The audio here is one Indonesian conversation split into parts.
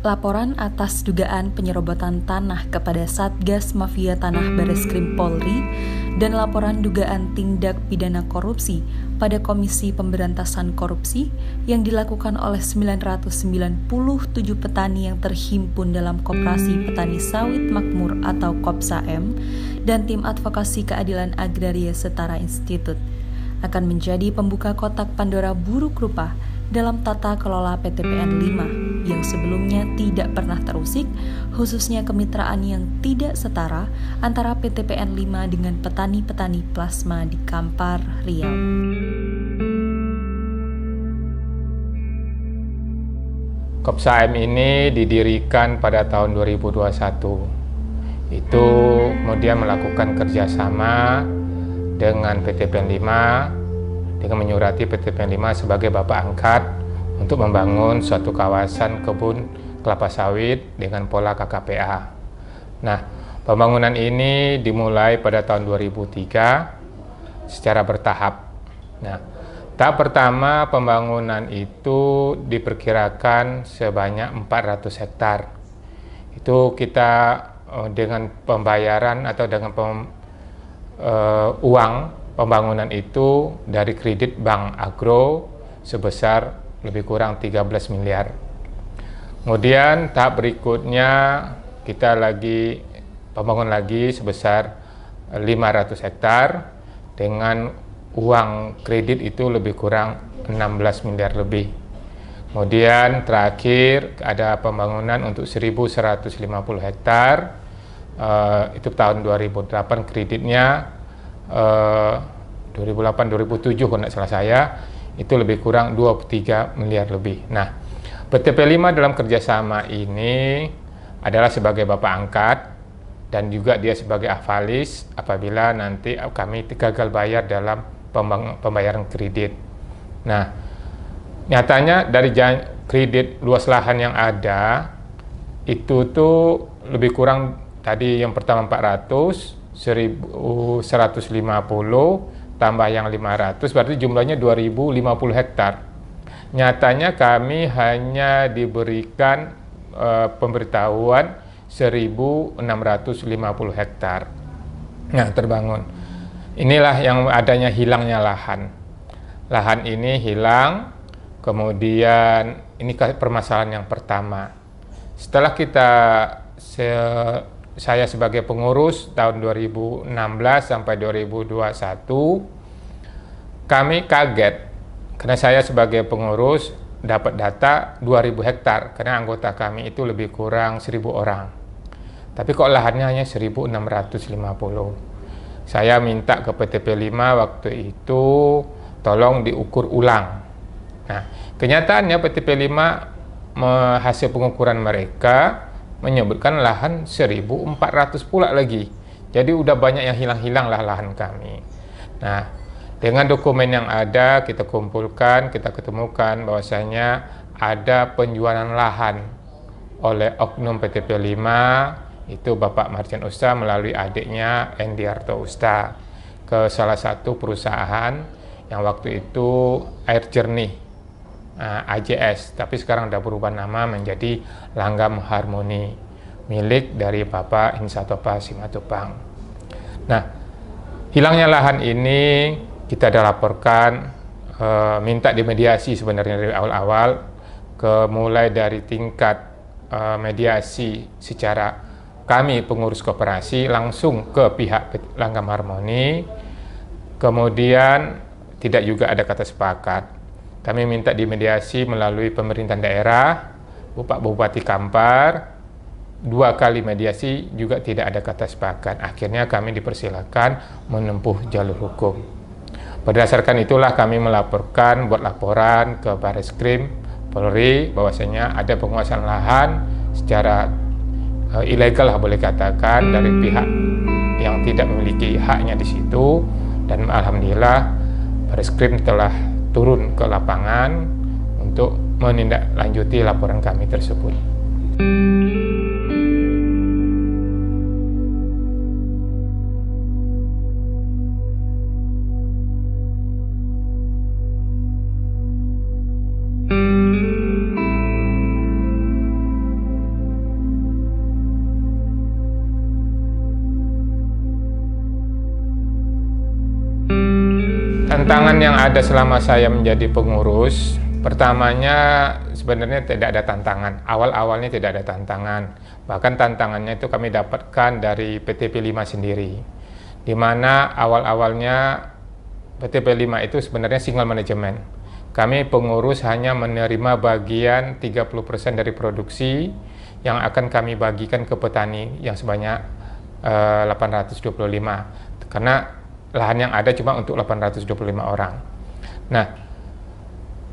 Laporan atas dugaan penyerobotan tanah kepada Satgas Mafia Tanah Bareskrim Polri dan laporan dugaan tindak pidana korupsi pada Komisi Pemberantasan Korupsi yang dilakukan oleh 997 petani yang terhimpun dalam Koperasi Petani Sawit Makmur atau KOPSAM dan Tim Advokasi Keadilan Agraria Setara Institut akan menjadi pembuka kotak Pandora buruk rupa dalam tata kelola PTPN 5 yang sebelumnya tidak pernah terusik, khususnya kemitraan yang tidak setara antara PTPN 5 dengan petani-petani plasma di Kampar, Riau. KOPSAM ini didirikan pada tahun 2021. Itu kemudian melakukan kerjasama dengan PTPN 5 dengan menyurati PTPN 5 sebagai bapak angkat untuk membangun suatu kawasan kebun kelapa sawit dengan pola KKPA. Nah, pembangunan ini dimulai pada tahun 2003 secara bertahap. Nah, tahap pertama pembangunan itu diperkirakan sebanyak 400 hektar. Itu kita dengan pembayaran atau dengan uang pembangunan itu dari kredit Bank Agro sebesar lebih kurang 13 miliar. Kemudian tahap berikutnya kita pembangun lagi sebesar 500 hektar dengan uang kredit itu lebih kurang 16 miliar lebih. Kemudian terakhir ada pembangunan untuk 1.150 hektar, itu tahun 2008 kreditnya 2008-2007 kalau tidak salah saya, itu lebih kurang 23 miliar lebih. Nah, PTP 5 dalam kerjasama ini adalah sebagai bapak angkat dan juga dia sebagai avalis apabila nanti kami gagal bayar dalam pembayaran kredit. Nah, nyatanya dari kredit luas lahan yang ada itu tuh lebih kurang tadi yang pertama 400, 1.150 tambah yang 500 berarti jumlahnya 2.050 hektar. Nyatanya kami hanya diberikan pemberitahuan 1.650 hektar. Nah, terbangun. Inilah yang adanya hilangnya lahan. Lahan ini hilang, kemudian ini permasalahan yang pertama. Setelah saya sebagai pengurus tahun 2016 sampai 2021, kami kaget karena saya sebagai pengurus dapat data 2.000 hektar karena anggota kami itu lebih kurang 1.000 orang. Tapi kok lahannya hanya 1.650. Saya minta ke PTP 5 waktu itu tolong diukur ulang. Nah, kenyataannya PTP 5 hasil pengukuran mereka menyebutkan lahan 1.400 pula lagi. Jadi udah banyak yang hilang-hilang lah lahan kami. Nah, dengan dokumen yang ada kita kumpulkan, kita ketemukan bahwasanya ada penjualan lahan oleh oknum PTP 5 itu Bapak Marjan Usta melalui adiknya Endiarto Usta ke salah satu perusahaan yang waktu itu Air Jernih AJS, tapi sekarang sudah berubah nama menjadi Langgam Harmoni, milik dari Bapak Insatopa Simatupang. Nah, hilangnya lahan ini kita dilaporkan, minta dimediasi sebenarnya dari awal-awal, mulai dari tingkat mediasi secara kami pengurus koperasi langsung ke pihak Langgam Harmoni, kemudian tidak juga ada kata sepakat. Kami minta dimediasi melalui pemerintahan daerah, Bupati Kampar, 2 kali mediasi juga tidak ada kata sepakat. Akhirnya kami dipersilakan menempuh jalur hukum. Berdasarkan itulah kami buat laporan ke Bareskrim Polri bahwasanya ada penguasaan lahan secara ilegal lah boleh katakan dari pihak yang tidak memiliki haknya di situ, dan alhamdulillah Bareskrim telah turun ke lapangan untuk menindaklanjuti laporan kami tersebut. Tantangan yang ada selama saya menjadi pengurus, pertamanya sebenarnya tidak ada tantangan. Awal-awalnya tidak ada tantangan. Bahkan tantangannya itu kami dapatkan dari PTP5 sendiri. Di mana awal-awalnya PTP5 itu sebenarnya single management. Kami pengurus hanya menerima bagian 30% dari produksi yang akan kami bagikan ke petani yang sebanyak 825. Karena lahan yang ada cuma untuk 825 orang. Nah,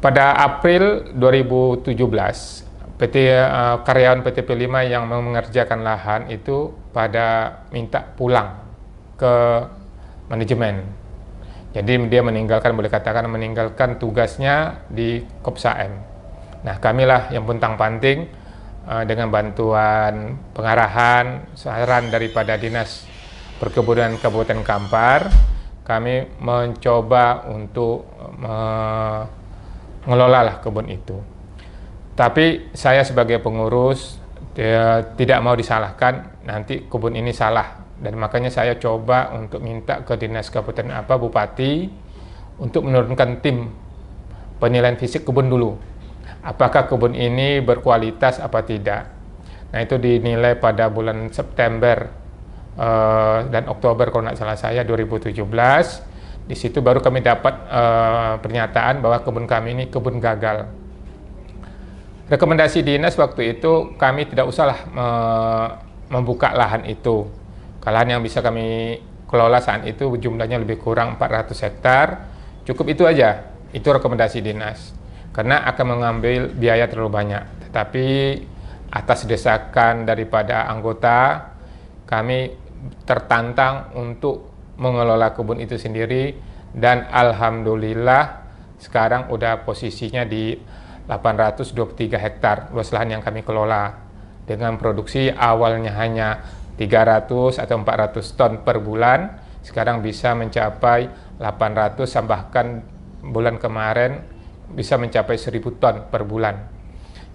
pada April 2017, karyawan PTP5 yang mengerjakan lahan itu pada minta pulang ke manajemen. Jadi dia meninggalkan tugasnya di Kopsaem. Nah, kamilah yang puntang-panting dengan bantuan pengarahan, saran daripada Dinas Perkebunan Kabupaten Kampar, kami mencoba untuk mengelola kebun itu. Tapi saya sebagai pengurus tidak mau disalahkan, nanti kebun ini salah. Dan makanya saya coba untuk minta ke Dinas Kabupaten Bupati untuk menurunkan tim penilaian fisik kebun dulu. Apakah kebun ini berkualitas apa tidak. Nah, itu dinilai pada bulan September dan Oktober kalau nggak salah saya 2017. Di situ baru kami dapat pernyataan bahwa kebun kami ini kebun gagal. Rekomendasi dinas waktu itu kami tidak usahlah membuka lahan itu. Lahan yang bisa kami kelola saat itu jumlahnya lebih kurang 400 hektar. Cukup itu aja. Itu rekomendasi dinas. Karena akan mengambil biaya terlalu banyak. Tetapi atas desakan daripada anggota, kami tertantang untuk mengelola kebun itu sendiri, dan alhamdulillah sekarang udah posisinya di 823 hektar luas lahan yang kami kelola, dengan produksi awalnya hanya 300 atau 400 ton per bulan, sekarang bisa mencapai 800, bahkan bulan kemarin bisa mencapai 1000 ton per bulan.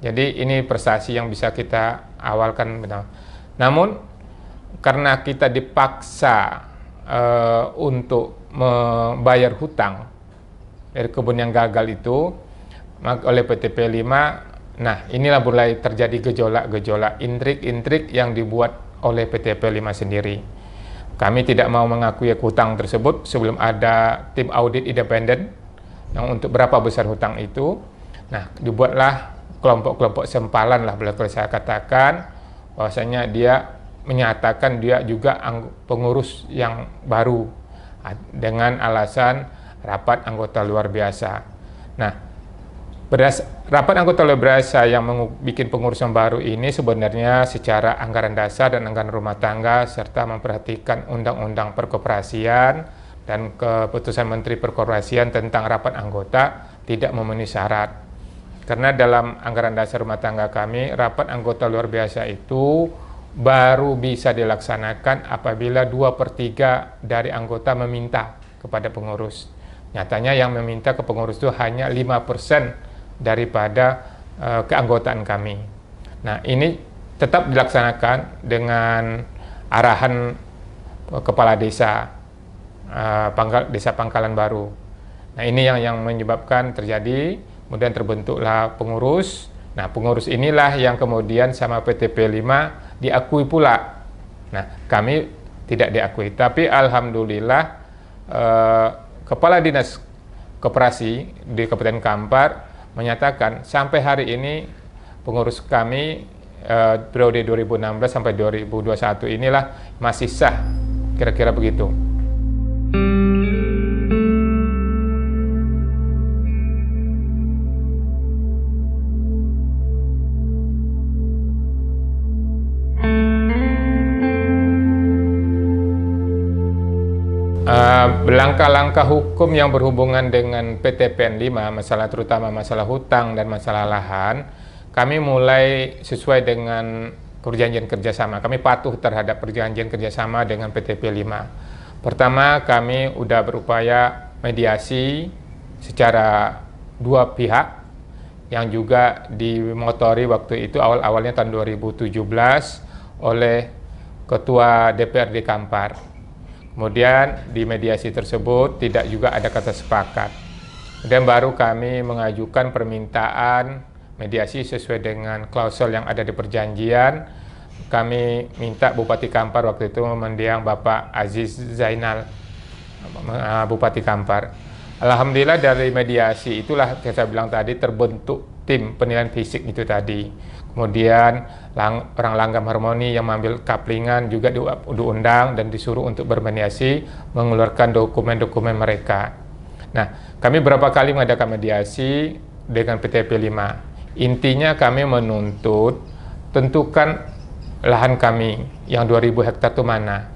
Jadi ini prestasi yang bisa kita awalkan. Namun karena kita dipaksa untuk membayar hutang dari kebun yang gagal itu oleh PTP5, nah inilah mulai terjadi gejolak-gejolak, intrik-intrik yang dibuat oleh PTP5 sendiri. Kami tidak mau mengakui hutang tersebut sebelum ada tim audit independen yang untuk berapa besar hutang itu. Nah, dibuatlah kelompok-kelompok sempalan lah, boleh saya katakan, bahwasanya dia menyatakan dia juga pengurus yang baru dengan alasan rapat anggota luar biasa. Nah, rapat anggota luar biasa yang membuat pengurus yang baru ini sebenarnya secara anggaran dasar dan anggaran rumah tangga serta memperhatikan undang-undang perkoperasian dan keputusan Menteri Perkoperasian tentang rapat anggota tidak memenuhi syarat. Karena dalam anggaran dasar rumah tangga kami, rapat anggota luar biasa itu baru bisa dilaksanakan apabila 2/3 dari anggota meminta kepada pengurus. Nyatanya yang meminta ke pengurus itu hanya 5% daripada keanggotaan kami. Nah, ini tetap dilaksanakan dengan arahan kepala desa, desa Pangkalan Baru. Nah, ini yang menyebabkan terjadi, kemudian terbentuklah pengurus. Nah, pengurus inilah yang kemudian sama PTP5 diakui pula. Nah, kami tidak diakui, tapi alhamdulillah Kepala Dinas Koperasi di Kabupaten Kampar menyatakan sampai hari ini pengurus kami periode 2016 sampai 2021 inilah masih sah, kira-kira begitu. Langkah-langkah hukum yang berhubungan dengan PTPN5, terutama masalah hutang dan masalah lahan, kami mulai sesuai dengan perjanjian kerjasama. Kami patuh terhadap perjanjian kerjasama dengan PTP5. Pertama, kami sudah berupaya mediasi secara dua pihak yang juga dimotori waktu itu awal-awalnya tahun 2017 oleh Ketua DPRD Kampar. Kemudian di mediasi tersebut tidak juga ada kata sepakat. Kemudian baru kami mengajukan permintaan mediasi sesuai dengan klausul yang ada di perjanjian. Kami minta Bupati Kampar waktu itu mendiang Bapak Aziz Zainal, Bupati Kampar. Alhamdulillah dari mediasi itulah saya bilang tadi terbentuk tim penilaian fisik itu tadi. Kemudian orang Langgam Harmoni yang mengambil kaplingan juga diundang dan disuruh untuk bermediasi mengeluarkan dokumen-dokumen mereka. Nah, kami berapa kali mengadakan mediasi dengan PTP 5. Intinya kami menuntut tentukan lahan kami yang 2000 hektar itu mana.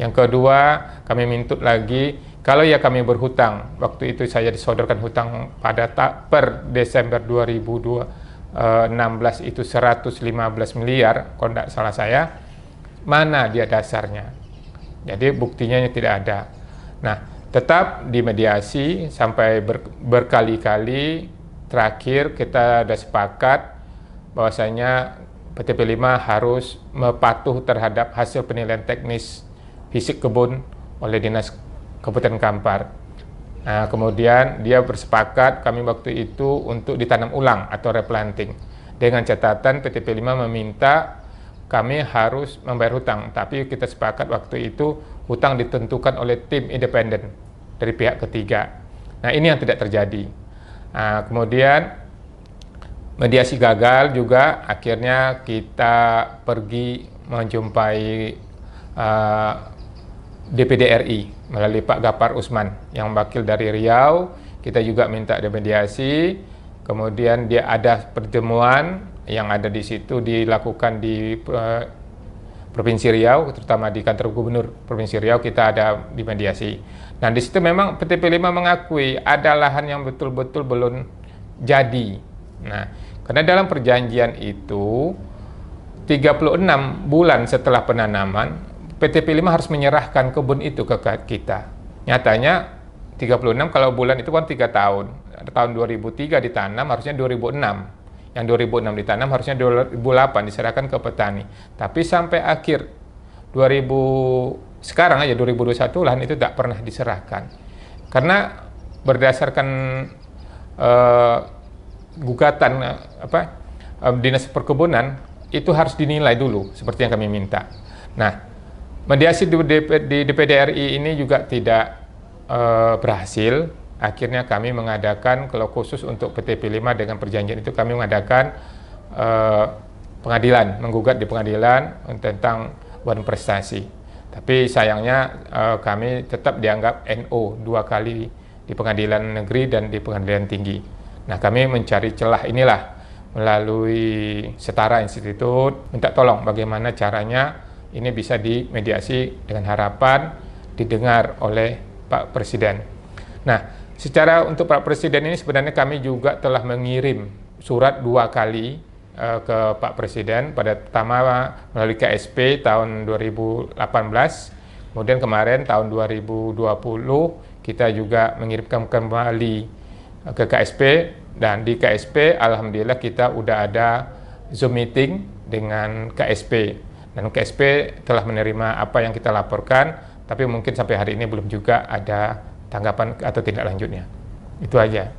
Yang kedua, kami minta lagi kalau ya kami berhutang, waktu itu saya disodorkan hutang pada per Desember 2016 itu 115 miliar, kalau tidak salah saya, mana dia dasarnya. Jadi buktinya tidak ada. Nah, tetap di mediasi sampai berkali-kali, terakhir kita sudah sepakat bahwasanya PTP 5 harus patuh terhadap hasil penilaian teknis fisik kebun oleh Dinas Kabupaten Kampar. Nah, kemudian dia bersepakat kami waktu itu untuk ditanam ulang atau replanting. Dengan catatan PTP 5 meminta kami harus membayar hutang, tapi kita sepakat waktu itu hutang ditentukan oleh tim independen dari pihak ketiga. Nah, ini yang tidak terjadi. Nah, kemudian mediasi gagal juga, akhirnya kita pergi menjumpai DPD RI melalui Pak Gapar Usman yang wakil dari Riau. Kita juga minta mediasi. Kemudian dia ada pertemuan yang ada di situ dilakukan di Provinsi Riau, terutama di kantor Gubernur Provinsi Riau kita ada di mediasi. Nah, di situ memang PTP 5 mengakui ada lahan yang betul-betul belum jadi. Nah, karena dalam perjanjian itu 36 bulan setelah penanaman PTP 5 harus menyerahkan kebun itu ke kita. Nyatanya 36 kalau bulan itu kan 3 tahun. Tahun 2003 ditanam harusnya 2006. Yang 2006 ditanam harusnya 2008 diserahkan ke petani. Tapi sampai akhir 2000 sekarang aja 2021 lahan itu tak pernah diserahkan. Karena berdasarkan gugatan Dinas Perkebunan itu harus dinilai dulu seperti yang kami minta. Nah, mediasi di DPD RI ini juga tidak berhasil. Akhirnya kami mengadakan, kalau khusus untuk PTP 5 dengan perjanjian itu kami mengadakan pengadilan, menggugat di pengadilan tentang wan prestasi. Tapi sayangnya kami tetap dianggap NO 2 kali di pengadilan negeri dan di pengadilan tinggi. Nah, kami mencari celah inilah melalui Setara Institut, minta tolong bagaimana caranya ini bisa dimediasi dengan harapan didengar oleh Pak Presiden. Nah, secara untuk Pak Presiden ini sebenarnya kami juga telah mengirim surat 2 kali ke Pak Presiden, pada pertama melalui KSP tahun 2018, kemudian kemarin tahun 2020 kita juga mengirimkan kembali ke KSP, dan di KSP alhamdulillah kita udah ada Zoom meeting dengan KSP. Dan KSP telah menerima apa yang kita laporkan, tapi mungkin sampai hari ini belum juga ada tanggapan atau tindak lanjutnya. Itu aja.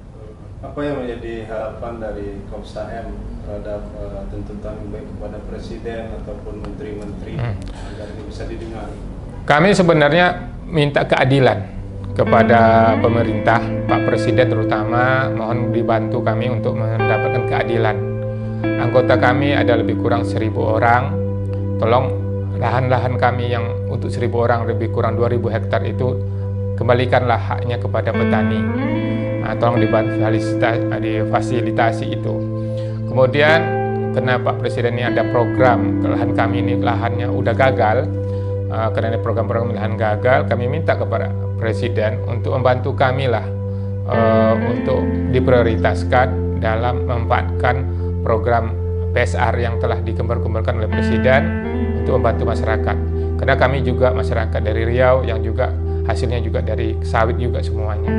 Apa yang menjadi harapan dari Komsa M terhadap tuntutan baik kepada Presiden ataupun Menteri-Menteri agar ini bisa didengar? Kami sebenarnya minta keadilan kepada pemerintah, Pak Presiden terutama, mohon dibantu kami untuk mendapatkan keadilan. Anggota kami ada lebih kurang 1.000 orang. Tolong lahan-lahan kami yang untuk 1.000 orang lebih kurang 2.000 hektar itu kembalikanlah haknya kepada petani. Nah, tolong difasilitasi itu. Kemudian karena Pak Presiden ini ada program lahan kami ini lahannya udah gagal, karena ini program-program lahan gagal, kami minta kepada Presiden untuk membantu kami lah untuk diprioritaskan dalam memanfaatkan program PSR yang telah dikembangkan oleh Presiden untuk membantu masyarakat. Karena kami juga masyarakat dari Riau yang juga hasilnya juga dari sawit juga semuanya.